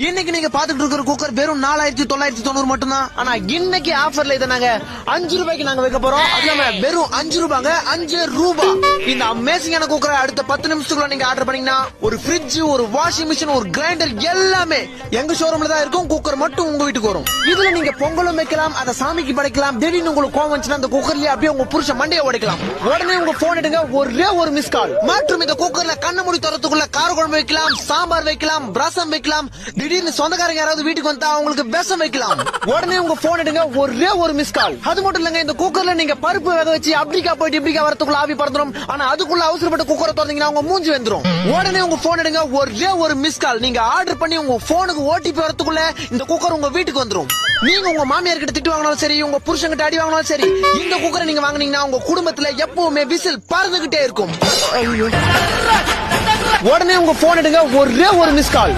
இன்னைக்கு நீங்க பாத்துட்டு இருக்கிற குக்கர் வெறும் 4990 மட்டும்தான். ஆனா இன்னைக்கு ஆஃபர்ல இதை நாங்க 5 ரூபாய்க்கு நாங்க வைக்க போறோம். அது இல்லாம வெறும் 5 ரூபாங்க, 5 ரூபாய். இந்த அமேசிங்கான குக்கரை அடுத்த 10 நிமிஷத்துக்குள்ள நீங்க ஆர்டர் பண்ணீங்கன்னா ஒரு ஃப்ரிட்ஜ், ஒரு வாஷிங் மிஷின், ஒரு கிரைண்டர் எல்லாமே எங்க ஷோரூம்ல தான் இருக்கும். குக்கர் மட்டும் உங்க வீட்டுக்கு வரும். இதுல நீங்க பொங்கலும் வைக்கலாம், அதை சாமிக்கு படைக்கலாம். திடீர்னு உங்களுக்கு கோவம் வந்துச்சுன்னா அந்த குக்கர்லயே அப்படியே உங்க புருஷன் மண்டையை உடைக்கலாம். உடனே உங்க போன் எடுங்க, ஒரே ஒரு மிஸ் கால். மற்றும் இந்த குக்கர்ல கண்ண மூடி தரத்துக்குள்ள கார குழம்பு வைக்கலாம், சாம்பார் வைக்கலாம், ரசம் வைக்கலாம். திடீர்னு சொந்தக்காரங்க யாராவது வீட்டுக்கு வந்தா அவங்களுக்கு விஷம் வைக்கலாம். உடனே உங்க போன் எடுங்க, ஒரே ஒரு மிஸ் கால். அது மட்டும் இல்லங்க, இந்த குக்கர்ல நீங்க பருப்பு வேக வச்சு அப்படிக்கா போயிட்டு இப்படிக்கா வரதுக்குள்ள ஆவி பறந்துரும். ஆனா அதுக்குள்ள அவசரப்பட்டு குக்கரை திறந்தீங்கன்னா உங்க மூஞ்சி வந்துரும். உடனே உங்க போன் எடுங்க, ஒரே ஒரு மிஸ் கால். நீங்க ஆர்டர் பண்ணி உங்க போனுக்கு ஓடிபி வரதுக்குள்ள இந்த குக்கர் உங்க வீட்டுக்கு வந்துரும். நீங்க உங்க மாமியார் கிட்ட திட்டு வாங்கினாலும் சரி, உங்க புருஷன் கிட்ட அடி வாங்கினாலும் சரி, இந்த குக்கரை நீங்க வாங்குனீங்கன்னா உங்க குடும்பத்துல எப்பவுமே விசில் பறந்துகிட்டே இருக்கும். உடனே உங்க போன் எடுங்க, ஒரே ஒரு மிஸ் கால்.